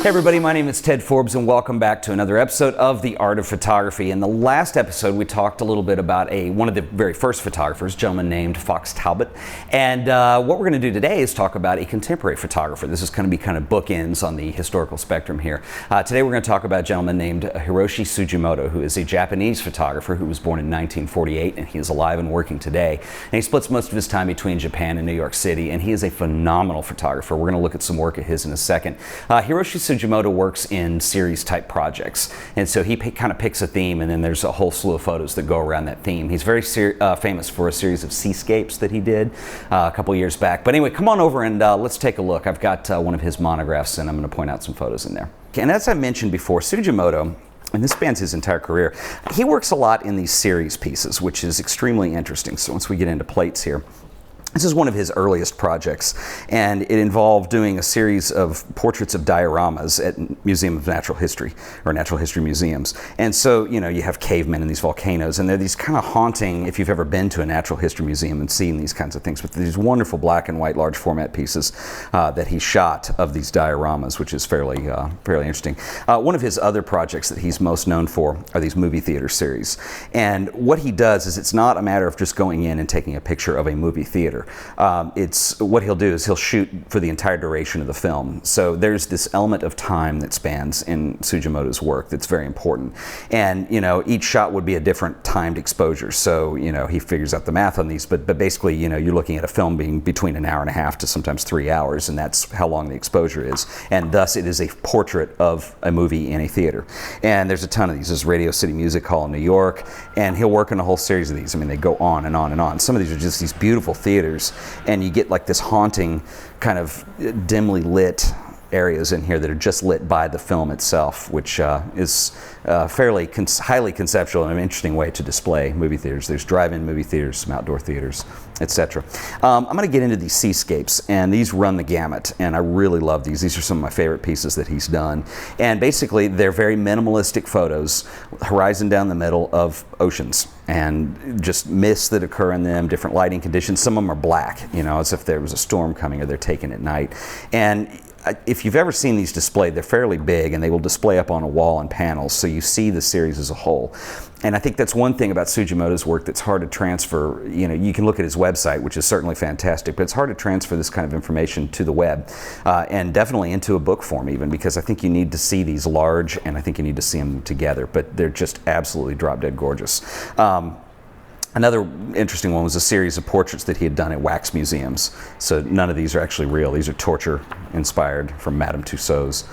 Hey everybody, my name is Ted Forbes and welcome back to another episode of The Art of Photography. In the last episode we talked a little bit about one of the very first photographers, a gentleman named Fox Talbot. And what we're going to do today is talk about a contemporary photographer. This is going to be kind of bookends on the historical spectrum here. Today we're going to talk about a gentleman named Hiroshi Sugimoto, who is a Japanese photographer who was born in 1948, and he is alive and working today. And he splits most of his time between Japan and New York City, and he is a phenomenal photographer. We're going to look at some work of his in a second. Hiroshi Sugimoto works in series type projects, and so he kind of picks a theme, and then there's a whole slew of photos that go around that theme. He's very famous for a series of seascapes that he did a couple years back. But anyway, come on over and let's take a look. I've got one of his monographs, and I'm going to point out some photos in there. And as I mentioned before, Sugimoto, and this spans his entire career, he works a lot in these series pieces, which is extremely interesting. So once we get into plates here, this is one of his earliest projects, and it involved doing a series of portraits of dioramas at Museum of Natural History, or Natural History Museums. And so, you know, you have cavemen and these volcanoes, and they're these kind of haunting, if you've ever been to a natural history museum and seen these kinds of things, but these wonderful black and white large format pieces that he shot of these dioramas, which is fairly interesting. One of his other projects that he's most known for are these movie theater series. And what he does is, it's not a matter of just going in and taking a picture of a movie theater. It's what he'll do is he'll shoot for the entire duration of the film. So there's this element of time that spans in Sugimoto's work that's very important. And, you know, each shot would be a different timed exposure. So, you know, he figures out the math on these, but basically, you know, you're looking at a film being between an hour and a half to sometimes 3 hours, and that's how long the exposure is. And thus it is a portrait of a movie in a theater. And there's a ton of these. There's Radio City Music Hall in New York, and he'll work on a whole series of these. I mean, they go on and on and on. Some of these are just these beautiful theaters, and you get like this haunting kind of dimly lit areas in here that are just lit by the film itself, which is fairly highly conceptual and an interesting way to display movie theaters. There's drive-in movie theaters, some outdoor theaters, etc. I'm going to get into these seascapes, and these run the gamut, and I really love these. These are some of my favorite pieces that he's done. And basically, they're very minimalistic photos, horizon down the middle of oceans, and just mists that occur in them, different lighting conditions. Some of them are black, you know, as if there was a storm coming or they're taken at night. And if you've ever seen these displayed, they're fairly big, and they will display up on a wall in panels, so you see the series as a whole. And I think that's one thing about Sugimoto's work that's hard to transfer. You know, you can look at his website, which is certainly fantastic, but it's hard to transfer this kind of information to the web, and definitely into a book form even, because I think you need to see these large, and I think you need to see them together, but they're just absolutely drop-dead gorgeous. Another interesting one was a series of portraits that he had done at wax museums. So none of these are actually real. These are torture inspired from Madame Tussauds.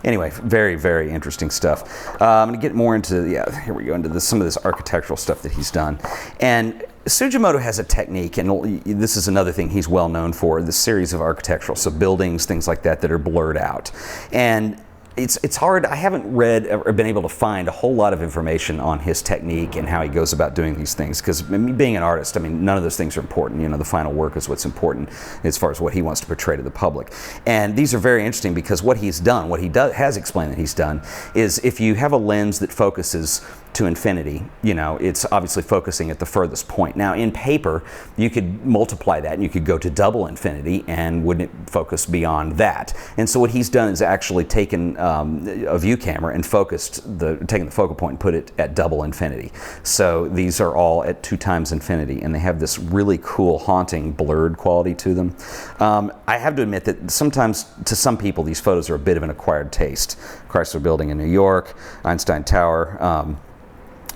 Anyway, very, very interesting stuff. I'm going to get more into, here we go, into some of this architectural stuff that he's done. And Sugimoto has a technique, and this is another thing he's well known for, the series of architectural, so buildings, things like that are blurred out. And it's hard. I haven't read or been able to find a whole lot of information on his technique and how he goes about doing these things, because being an artist, I mean, none of those things are important. You know, the final work is what's important as far as what he wants to portray to the public. And these are very interesting because what he's done, has explained that he's done, is if you have a lens that focuses to infinity, you know, it's obviously focusing at the furthest point. Now in paper, you could multiply that and you could go to double infinity, and wouldn't it focus beyond that? And so what he's done is actually taken a view camera and taken the focal point and put it at double infinity. So these are all at 2 times infinity, and they have this really cool, haunting, blurred quality to them. I have to admit that sometimes, to some people, these photos are a bit of an acquired taste. Chrysler Building in New York, Einstein Tower.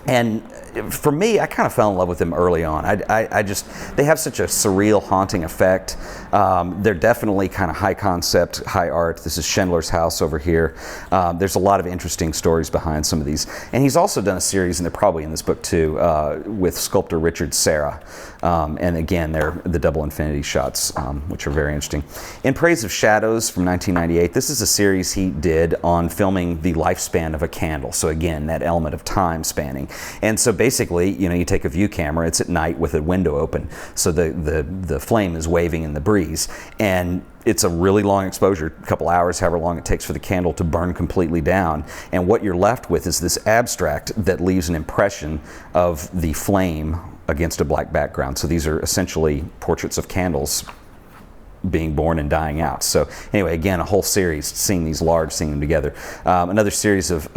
And for me, I kind of fell in love with them early on. They have such a surreal, haunting effect. They're definitely kind of high concept, high art. This is Schindler's House over here. There's a lot of interesting stories behind some of these. And he's also done a series, and they're probably in this book too, with sculptor Richard Serra. And again, they're the double infinity shots, which are very interesting. In Praise of Shadows from 1998, this is a series he did on filming the lifespan of a candle. So again, that element of time spanning. And so basically, you know, you take a view camera, it's at night with a window open, so the flame is waving in the breeze, and it's a really long exposure, a couple hours, however long it takes for the candle to burn completely down. And what you're left with is this abstract that leaves an impression of the flame against a black background. So these are essentially portraits of candles being born and dying out. So anyway, again, a whole series seeing these large, seeing them together. Another series of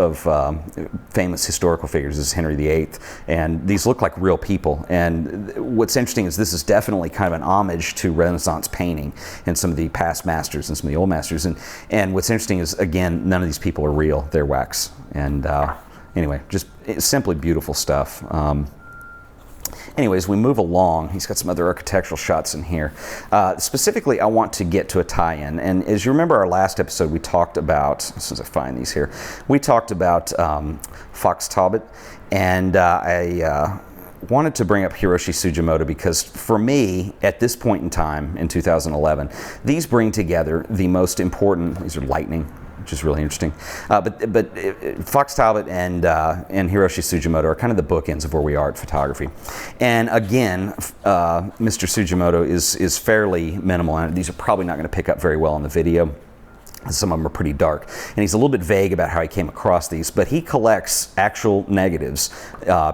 famous historical figures is Henry VIII, and these look like real people. And what's interesting is this is definitely kind of an homage to Renaissance painting and some of the past masters and some of the old masters. And what's interesting is, again, none of these people are real. They're wax. And anyway, just simply beautiful stuff. Anyways, we move along. He's got some other architectural shots in here. Specifically, I want to get to a tie-in. And as you remember our last episode, we talked about, as soon as I find these here, we talked about Fox Talbot. And I wanted to bring up Hiroshi Sugimoto because for me, at this point in time, in 2011, these bring together the most important, these are lightning, which is really interesting. But Fox Talbot and Hiroshi Sugimoto are kind of the bookends of where we are at photography. And again, Mr. Sugimoto is fairly minimal, and these are probably not going to pick up very well in the video. Some of them are pretty dark, and he's a little bit vague about how he came across these, but he collects actual negatives,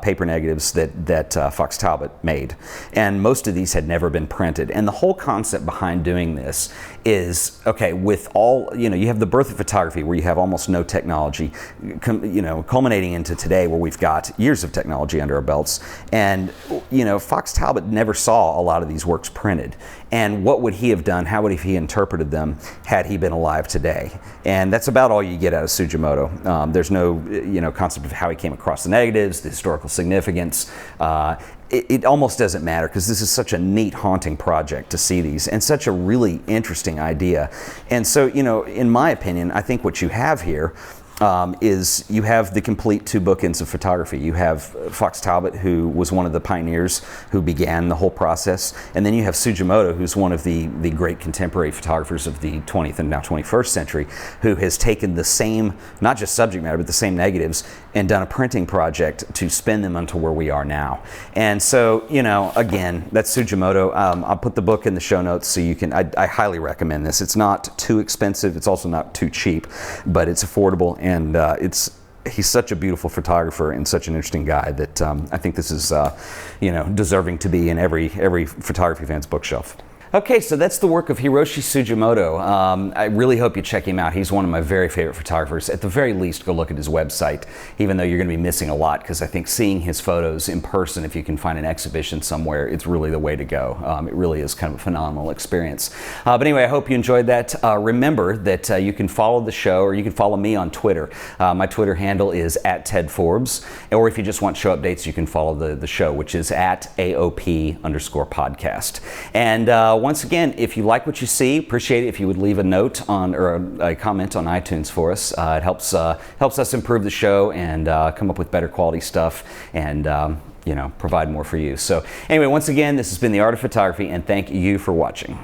paper negatives that Fox Talbot made, and most of these had never been printed. And the whole concept behind doing this is, okay, with all, you have the birth of photography where you have almost no technology, culminating into today where we've got years of technology under our belts, and Fox Talbot never saw a lot of these works printed. And what would he have done? How would he interpreted them had he been alive today? And that's about all you get out of Sugimoto. There's no, concept of how he came across the negatives, the historical significance. It almost doesn't matter because this is such a neat, haunting project to see these, and such a really interesting idea. And so, in my opinion, I think what you have here is you have the complete two bookends of photography. You have Fox Talbot, who was one of the pioneers who began the whole process, and then you have Sugimoto, who's one of the great contemporary photographers of the 20th and now 21st century, who has taken the same, not just subject matter, but the same negatives and done a printing project to spin them onto where we are now. And so, again, that's Sugimoto. I'll put the book in the show notes so you can, I highly recommend this. It's not too expensive, it's also not too cheap, but it's affordable. And he's such a beautiful photographer and such an interesting guy that I think this is, deserving to be in every photography fan's bookshelf. Okay, so that's the work of Hiroshi Sugimoto. I really hope you check him out. He's one of my very favorite photographers. At the very least, go look at his website, even though you're going to be missing a lot, because I think seeing his photos in person, if you can find an exhibition somewhere, it's really the way to go. It really is kind of a phenomenal experience. But anyway, I hope you enjoyed that. Remember that you can follow the show, or you can follow me on Twitter. My Twitter handle is @TedForbes, or if you just want show updates, you can follow the show, which is @AOP_podcast. And once again, if you like what you see, appreciate it if you would leave a note on or a comment on iTunes for us. It helps us improve the show and come up with better quality stuff and provide more for you. So anyway, once again, this has been The Art of Photography, and thank you for watching.